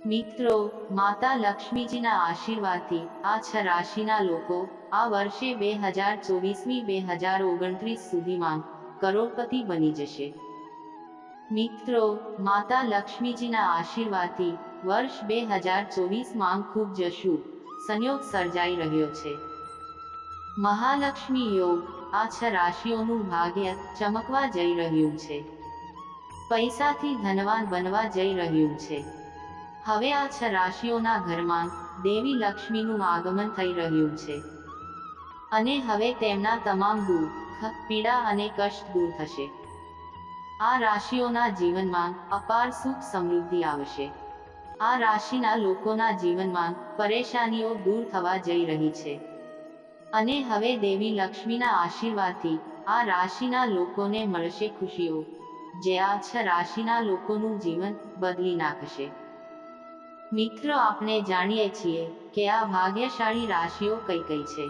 મિત્રો, માતા લક્ષ્મીજીના આશીર્વાદથી આ 6 રાશિના લોકો આ વર્ષે 2024-2029 સુધીમાં કરોડપતિ બની જશે. મિત્રો, માતા લક્ષ્મીજીના આશીર્વાદથી વર્ષ 2024માં ખૂબ જ શુભ સંયોગ સર્જાઈ રહ્યો છે. મહાલક્ષ્મી યોગ આ 6 રાશિઓનું ભાગ્ય ચમકવા જઈ રહ્યું છે. પૈસાથી ધનવાન બનવા જઈ રહ્યું છે. હવે આ 6 રાશિઓના ઘરમાં દેવી લક્ષ્મીનું આગમન થઈ રહ્યું છે અને હવે તેમના તમામ દુઃખ, પીડા અને કષ્ટ દૂર થશે. આ રાશિઓના જીવનમાં અપાર સુખ સમૃદ્ધિ આવશે. આ રાશિના લોકોના જીવનમાં પરેશાનીઓ દૂર થવા જઈ રહી છે અને હવે દેવી લક્ષ્મીના આશીર્વાદથી આ રાશિના લોકોને મળશે ખુશીઓ, જે આ 6 રાશિના લોકોનું જીવન બદલી નાખશે. મિત્રો, આપણે જાણીએ છીએ કે આ ભાગ્યશાળી રાશિઓ કઈ કઈ છે,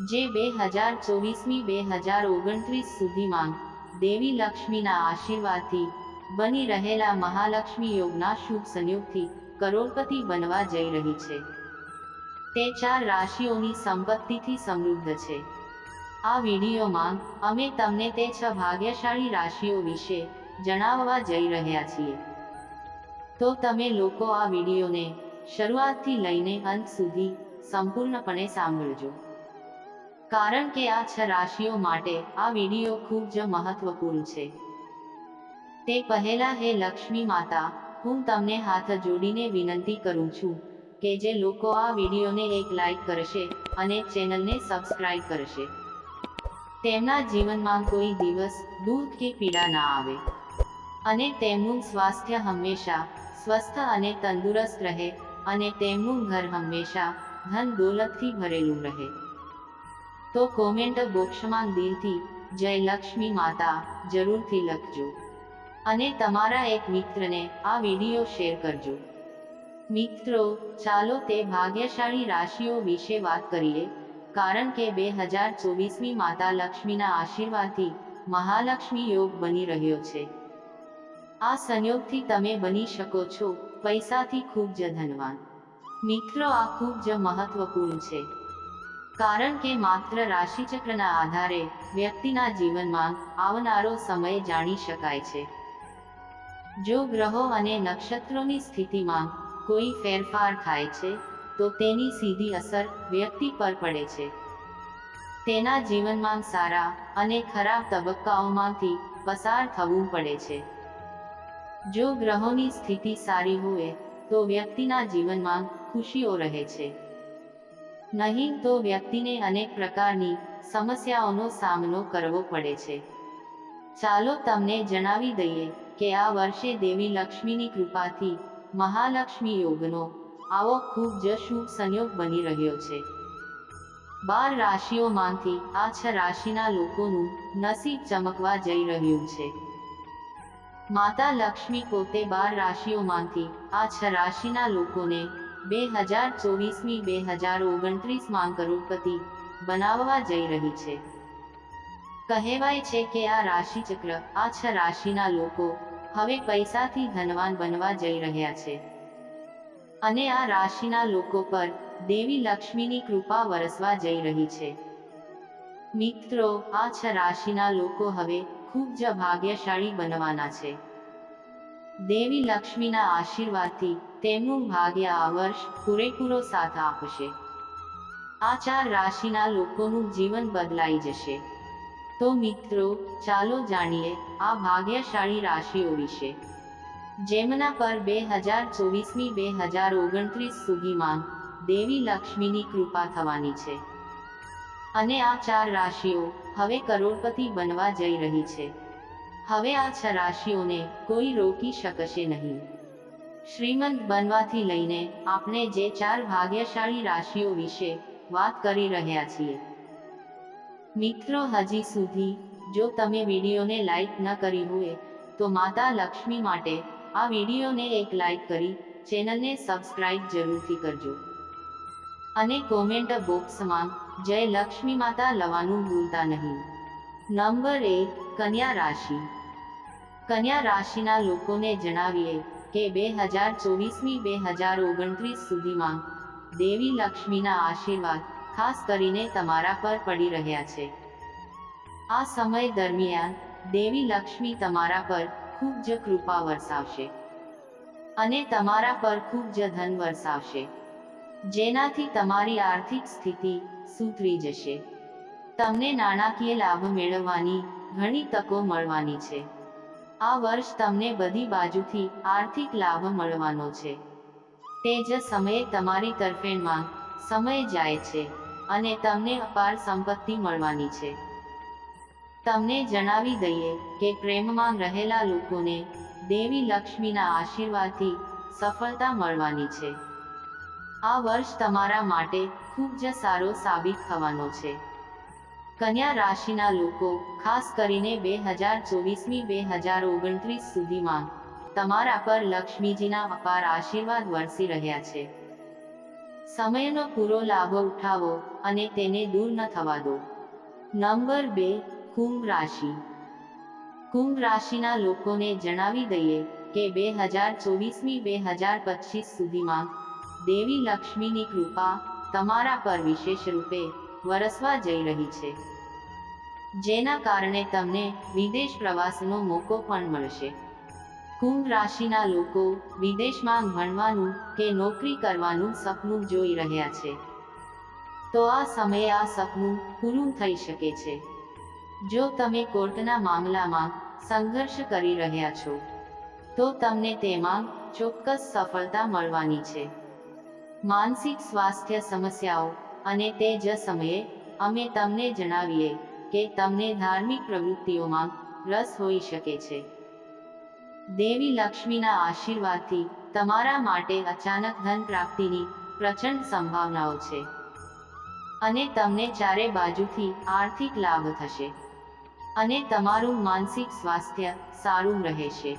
જે 2024-2029 સુધીમાં દેવી લક્ષ્મીના આશીર્વાદથી બની રહેલા મહાલક્ષ્મી યોગના શુભ સંયોગથી કરોડપતિ બનવા જઈ રહી છે. તે 4 રાશિઓની સંપત્તિથી સમૃદ્ધ છે. આ વિડીયોમાં અમે તમને તે 6 ભાગ્યશાળી રાશિઓ વિશે જણાવવા જઈ રહ્યા છીએ. તો તમે લોકો આ વિડીયોને શરૂઆતથી લઈને અંત સુધી સંપૂર્ણપણે સાંભળજો, કારણ કે આ 6 રાશિઓ માટે આ વિડીયો ખૂબ જ મહત્વપૂર્ણ છે. તે પહેલા હે લક્ષ્મી માતા, હું તમને હાથ જોડીને વિનંતી કરું છું કે જે લોકો આ વિડીયોને એક લાઈક કરશે અને ચેનલને સબસ્ક્રાઇબ કરશે, તેમના જીવનમાં કોઈ દિવસ દુઃખ કે પીડા ના આવે અને તેમનું સ્વાસ્થ્ય હંમેશા સ્વસ્થ અને તંદુરસ્ત રહે અને તેમનું ઘર હંમેશા ધન દોલતથી ભરેલું રહે. તો કોમેન્ટ બોક્સમાં દિલથી જય લક્ષ્મી માતા જરૂરથી લખજો અને તમારા એક મિત્રને આ વિડીયો શેર કરજો. મિત્રો, ચાલો તે ભાગ્યશાળી રાશિઓ વિશે વાત કરીએ, કારણ કે 2024ની માતા લક્ષ્મીના આશીર્વાદથી મહાલક્ષ્મી યોગ બની રહ્યો છે. આ સંયોગથી તમે બની શકો છો પૈસાથી ખૂબ જ ધનવાન. મિત્રો, આ ખૂબ જ મહત્વપૂર્ણ છે, કારણ કે માત્ર રાશિચક્રના આધારે વ્યક્તિના જીવનમાં આવનારો સમય જાણી શકાય છે. જો ગ્રહો અને નક્ષત્રોની સ્થિતિમાં કોઈ ફેરફાર થાય છે તો તેની સીધી અસર વ્યક્તિ પર પડે છે. તેના જીવનમાં સારા અને ખરાબ તબક્કાઓમાંથી પસાર થવું પડે છે. જો ગ્રહોની સ્થિતિ સારી હોય તો વ્યક્તિના જીવનમાં ખુશીઓ રહે છે, નહીં તો વ્યક્તિને અનેક પ્રકારની સમસ્યાઓનો સામનો કરવો પડે છે. ચાલો તમને જણાવી દઈએ કે આ વર્ષે દેવી લક્ષ્મીની કૃપાથી મહાલક્ષ્મી યોગનો આવો ખૂબ જ શુભ સંયોગ બની રહ્યો છે. 12 રાશિઓમાંથી આ 6 રાશિના લોકોનું નસીબ ચમકવા જઈ રહ્યું છે. માતા લક્ષ્મી પોતે 12 રાશિઓમાંથી આ 6 રાશિના લોકોને 2024-2029માં કરોડપતિ બનાવવા જઈ રહી છે. કહેવાય છે કે આ રાશિચક્ર આ 6 રાશિના લોકો હવે પૈસાથી ધનવાન બનવા જઈ રહ્યા છે અને આ રાશિના લોકો પર દેવી લક્ષ્મીની કૃપા વરસવા જઈ રહી છે. મિત્રો, આ 6 રાશિના લોકો હવે ખૂબ જ ભાગ્યશાળી બનવાના છે. દેવી લક્ષ્મીના આશીર્વાદથી તેમનું ભાગ્ય આ વર્ષ પૂરેપૂરો સાથ આપશે. આ 4 રાશિના લોકોનું જીવન બદલાઈ જશે. તો મિત્રો, ચાલો જાણીએ આ ભાગ્યશાળી રાશિઓ વિશે, જેમના પર 2024-2029 સુધીમાં દેવી લક્ષ્મીની કૃપા થવાની છે અને આ 4 રાશિઓ હવે કરોડપતિ બનવા જઈ રહી છે. હવે આ 6 રાશિઓને કોઈ રોકી શકશે નહીં. શ્રીમંત બનવાથી લઈને આપણે જે 4 ભાગ્યશાળી રાશિઓ વિશે વાત કરી રહ્યા છીએ. મિત્રો, હજી સુધી જો તમે વિડીયોને લાઈક ન કરી હોય તો માતા લક્ષ્મી માટે આ વિડીયોને એક લાઈક કરી ચેનલને સબસ્ક્રાઇબ જરૂરથી કરજો અને કોમેન્ટ બોક્સમાં જય લક્ષ્મી માતા લખવાનું ભૂલતા નહીં. નંબર 1, કન્યા રાશિ. કન્યા રાશિના લોકોને જણાવીએ કે 2024-2029 સુધીમાં દેવી લક્ષ્મીના આશીર્વાદ ખાસ કરીને તમારા પર પડી રહ્યા છે. આ સમય દરમિયાન દેવી લક્ષ્મી તમારા પર ખૂબ જ કૃપા વરસાવશે અને તમારા પર ખૂબ જ ધન વરસાવશે, જેનાથી તમારી આર્થિક સ્થિતિ સુધરી જશે. તમને નાણાકીય લાભ મેળવવાની ઘણી તકો મળવાની છે. આ વર્ષ તમને બધી બાજુથી આર્થિક લાભ મળવાનો છે. તે જ સમયે તમારી તરફેણમાં સમય જાય છે અને તમને અપાર સંપત્તિ મળવાની છે. તમને જણાવી દઈએ કે પ્રેમમાં રહેલા લોકોને દેવી લક્ષ્મીના આશીર્વાદથી સફળતા મળવાની છે. આ વર્ષ તમારા માટે ખૂબ જ સારો સાબિત થવાનો છે. કન્યા રાશિના લોકો ખાસ કરીને 2024-2029 સુધીમાં તમારા પર લક્ષ્મીજીના અપાર આશીર્વાદ વરસી રહ્યા છે. સમયનો પૂરો લાભ ઉઠાવો અને તેને દૂર ન થવા દો. નંબર 2, કુંભ રાશિ. કુંભ રાશિના લોકોને જણાવી દઈએ કે 2024-2025 સુધીમાં દેવી લક્ષ્મીની કૃપા તમારા પર વિશેષ રૂપે વરસવા જઈ રહી છે, જેના કારણે તમને વિદેશ પ્રવાસનો મોકો પણ મળશે. કુંભ રાશિના લોકો વિદેશમાં ભણવાનું કે નોકરી કરવાનું સપનું જોઈ રહ્યા છે, તો આ સમયે આ સપનું પૂરું થઈ શકે છે. જો તમે કોર્ટના મામલામાં સંઘર્ષ કરી રહ્યા છો, તો તમને તેમાં ચોક્કસ સફળતા મળવાની છે. માનસિક સ્વાસ્થ્ય સમસ્યાઓ અને તે જ સમયે અમે તમને જણાવીએ કે તમને ધાર્મિક પ્રવૃત્તિઓમાં રસ હોઈ શકે છે. દેવી લક્ષ્મીના આશીર્વાદથી તમારા માટે અચાનક ધન પ્રાપ્તિની પ્રચંડ સંભાવનાઓ છે અને તમને ચારે બાજુથી આર્થિક લાભ થશે અને તમારું માનસિક સ્વાસ્થ્ય સારું રહેશે.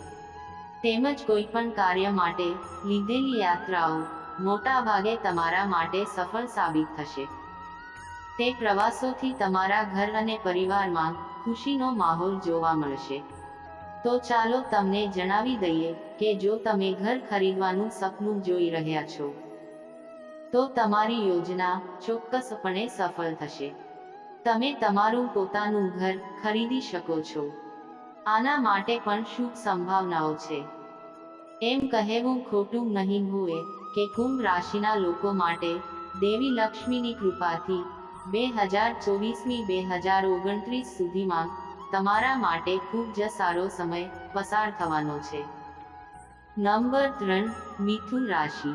તેમજ કોઈ પણ કાર્ય માટે લીધેલી યાત્રાઓ મોટા ભાગે તમારા માટે સફળ સાબિત થશે. તે પ્રવાસોથી તમારા ઘર અને પરિવારમાં ખુશીનો માહોલ જોવા મળશે. તો ચાલો તમને જણાવી દઈએ કે જો તમે ઘર ખરીદવાનું સપનું જોઈ રહ્યા છો, તો તમારી યોજના ચોક્કસપણે સફળ થશે. તમે તમારું પોતાનું ઘર ખરીદી શકો છો. આના માટે પણ શુભ સંભાવનાઓ છે. એમ કહેવું ખોટું નહીં હોય કે કુંભ રાશિના લોકો માટે દેવી લક્ષ્મીની કૃપાથી 2024-2029 સુધીમાં તમારા માટે ખૂબ જ સારો સમય પસાર થવાનો છે. નંબર 3, મિથુન રાશિ.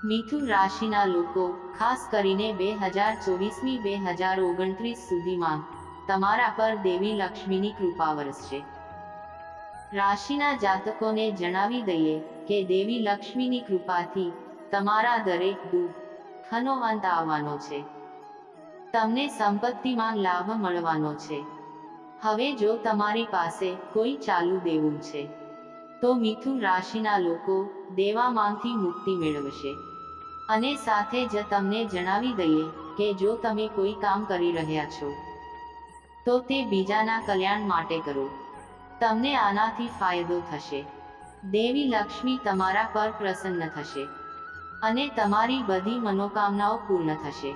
મિથુન રાશિના લોકો ખાસ કરીને 2024-2029 સુધીમાં તમારા પર દેવી લક્ષ્મીની કૃપા વરસશે. રાશિના જાતકોને જણાવી દઈએ કે દેવી લક્ષ્મીની કૃપાથી તમારા દરેક દુઃખનો અંત આવવાનો છે. તમને સંપત્તિમાં લાભ મળવાનો છે. હવે જો તમારી પાસે કોઈ ચાલુ દેવું છે, તો મિથુન રાશિના લોકો દેવામાંથી મુક્તિ મેળવશે. અને સાથે જ તમને જણાવી દઈએ કે જો તમે કોઈ કામ કરી રહ્યા છો, તો તે બીજાના કલ્યાણ માટે કરો. તમને આનાથી ફાયદો થશે. દેવી લક્ષ્મી તમારા પર પ્રસન્ન થશે અને તમારી બધી મનોકામનાઓ પૂર્ણ થશે.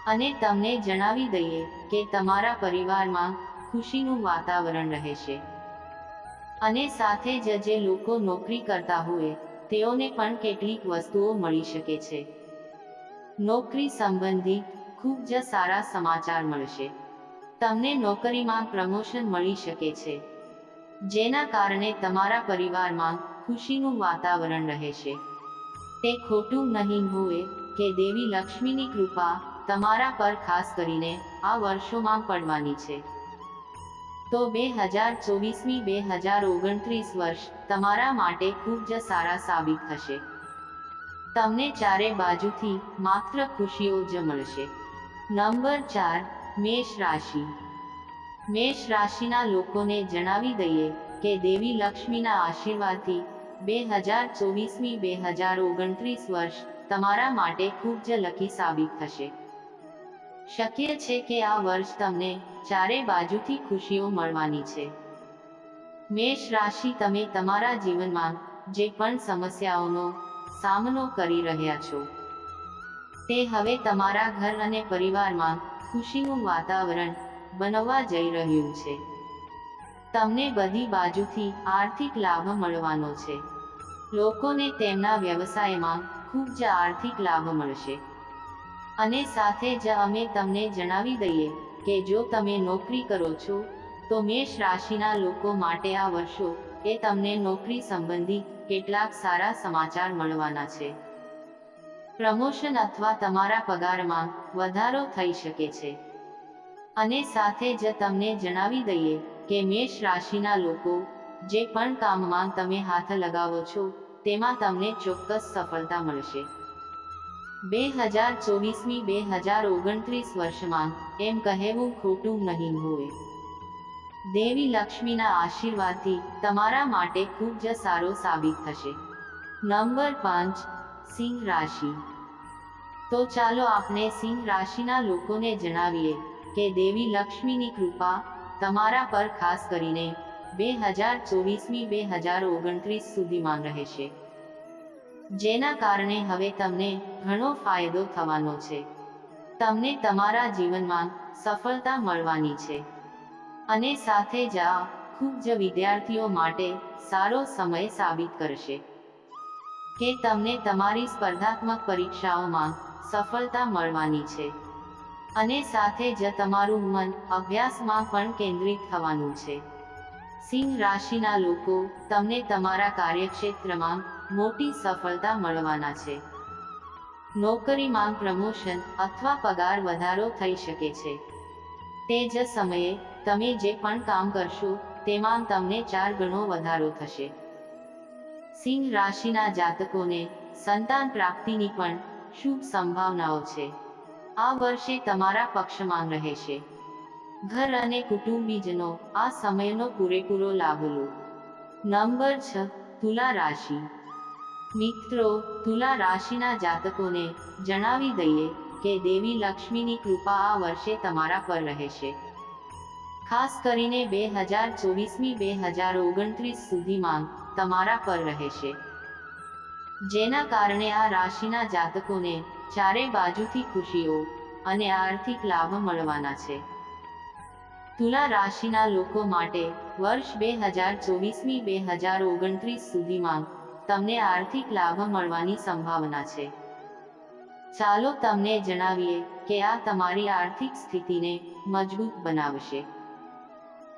અને તમને જણાવી દઈએ કે તમારા પરિવારમાં ખુશીનું વાતાવરણ રહેશે. અને સાથે જ જે લોકો નોકરી કરતા હોય તેઓને પણ કેટલીક વસ્તુઓ મળી શકે છે. નોકરી સંબંધિત ખૂબ જ સારા સમાચાર મળશે. તમને નોકરીમાં પ્રમોશન મળી શકે છે, જેના કારણે તમારા પરિવારમાં ખુશીનું વાતાવરણ રહેશે. તે ખોટું નહીં હોય કે દેવી લક્ષ્મીની કૃપા તમારા પર ખાસ કરીને આ વર્ષોમાં પડવાની છે. તો 2024-2029 વર્ષ તમારા માટે ખૂબ જ સારા સાબિત થશે. તમને ચારે બાજુથી માત્ર ખુશીઓ જ મળશે. નંબર 4, મેષ રાશિ. મેષ રાશિના લોકોને જણાવી દઈએ કે દેવી લક્ષ્મીના આશીર્વાદથી 2024-2029 વર્ષ તમારા માટે ખૂબ જ લકી સાબિત થશે. શક્ય છે કે આ વર્ષ તમને ચારે બાજુથી ખુશીઓ મળવાની છે. મેષ રાશિ, તમે તમારા જીવનમાં જે પણ સમસ્યાઓનો સામનો કરી રહ્યા છો તે હવે તમારા ઘર અને પરિવારમાં ખુશીનું વાતાવરણ બનવા જઈ રહ્યું છે. તમને બધી બાજુથી આર્થિક લાભ મળવાનો છે. લોકોને તેમના વ્યવસાયમાં ખૂબ જ આર્થિક લાભ મળશે. અને સાથે જ અમે તમને જણાવી દઈએ કે જો તમે નોકરી કરો છો તો મેષ રાશિના લોકો માટે આ વર્ષો એ તમને નોકરી સંબંધિત કેટલાક સારા સમાચાર મળવાના છે. પ્રમોશન અથવા તમારા પગારમાં વધારો થઈ શકે છે. અને સાથે જ તમને જણાવી દઈએ કે મેષ રાશિના લોકો જે પણ કામમાં તમે હાથ લગાવો છો તેમાં તમને ચોક્કસ સફળતા મળશે. 2024-2029 વર્ષમાં એમ કહેવું ખોટું નહીં હોય. દેવી લક્ષ્મીના આશીર્વાદથી તમારા માટે ખૂબ જ સારો સાબિત થશે. નંબર 5, સિંહ રાશિ. તો ચાલો આપણે સિંહ રાશિના લોકોને જણાવીએ કે દેવી લક્ષ્મીની કૃપા તમારા પર ખાસ કરીને 2024-2029 સુધીમાં રહેશે, જેના કારણે હવે તમને ઘણો ફાયદો થવાનો છે. તમને તમારા જીવનમાં સફળતા મળવાની છે. અને સાથે જ આ ખૂબ જ વિદ્યાર્થીઓ માટે સારો સમય સાબિત કરશે કે તમને તમારી સ્પર્ધાત્મક પરીક્ષાઓમાં સફળતા મળવાની છે. અને સાથે જ તમારું મન અભ્યાસમાં પણ કેન્દ્રિત થવાનું છે. સિંહ રાશિના લોકો તમને તમારા કાર્યક્ષેત્રમાં મોટી સફળતા મળવાના છે. નોકરીમાં પ્રમોશન અથવા પગાર વધારો થઈ શકે છે. તે જ સમયે તમે જે પણ કામ કરશો તેમાં તમને 4 ગણો વધારો થશે. સિંહ રાશિના જાતકોને સંતાન પ્રાપ્તિની પણ શુભ સંભાવનાઓ છે. આ વર્ષે તમારા પક્ષમાં રહેશે. ઘર અને કુટુંબીજનો આ સમયનો પૂરેપૂરો લાભ લો. નંબર 6, તુલા રાશિ. મિત્રો, તુલા રાશિના જાતકોને જણાવી દઈએ કે દેવી લક્ષ્મીની કૃપા આ વર્ષે તમારા પર રહેશે. ખાસ કરીને 2024-2029 સુધીમાં તમારા પર રહેશે, જેના કારણે આ રાશિના જાતકોને ચારે બાજુથી ખુશીઓ અને આર્થિક લાભ મળવાના છે. તુલા રાશિના લોકો માટે વર્ષ 2024-2029 સુધીમાં તમને આર્થિક લાભ મળવાની સંભાવના છે. ચાલો તમને જણાવીએ કે આ તમારી આર્થિક સ્થિતિને મજબૂત બનાવશે.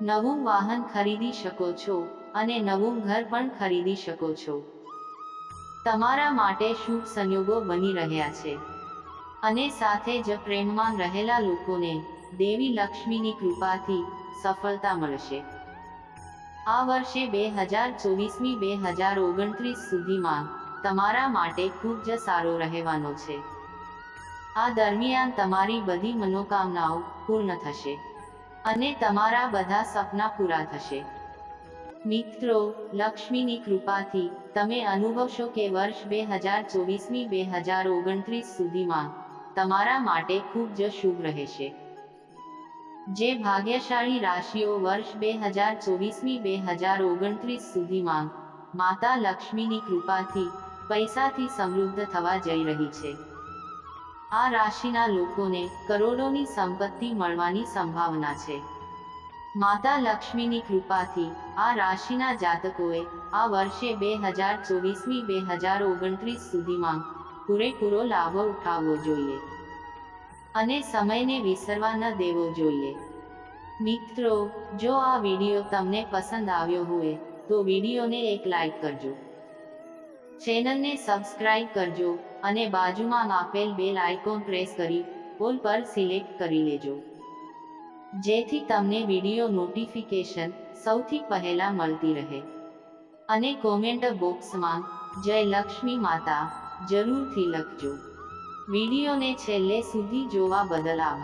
નવું વાહન ખરીદી શકો છો અને નવું ઘર પણ ખરીદી શકો છો. તમારા માટે શુભ સંયોગો બની રહ્યા છે. અને સાથે જ પ્રેમમાં રહેલા લોકોને દેવી લક્ષ્મીની કૃપાથી સફળતા મળશે. આ વર્ષે 2024-2029 સુધીમાં તમારા માટે ખૂબ જ સારો રહેવાનો છે. આ દરમિયાન તમારી બધી મનોકામનાઓ પૂર્ણ થશે અને તમારા બધા સપના પૂરા થશે. મિત્રો, લક્ષ્મીની કૃપાથી તમે અનુભવશો કે વર્ષ 2024-2029 સુધીમાં તમારા માટે ખૂબ જ શુભ રહેશે. જે ભાગ્યશાળી રાશિઓ વર્ષ 2024-2029 સુધીમાં માતા લક્ષ્મીની કૃપાથી પૈસાથી સમૃદ્ધ થવા જઈ રહી છે, આ રાશિના લોકોને કરોડોની સંપત્તિ મળવાની સંભાવના છે. માતા લક્ષ્મીની કૃપાથી આ રાશિના જાતકોએ આ વર્ષે 2024-2029 સુધીમાં પૂરેપૂરો લાભ ઉઠાવવો જોઈએ અને સમયને વિસરવા ન દેવો જોઈએ. મિત્રો, જો આ વિડીયો તમને પસંદ આવ્યો હોય તો વિડીયોને એક લાઈક કરજો, ચેનલને સબસ્ક્રાઇબ કરજો અને બાજુમાં આપેલ બેલ આઇકોન પ્રેસ કરી ઓલ પર સિલેક્ટ કરી લેજો, જેથી તમને વિડીયો નોટિફિકેશન સૌથી પહેલા મળતી રહે. અને કોમેન્ટ બોક્સમાં જય લક્ષ્મી માતા જરૂરથી લખજો. વિડીયોને છેલ્લે સુધી જોવા બદલ આભાર.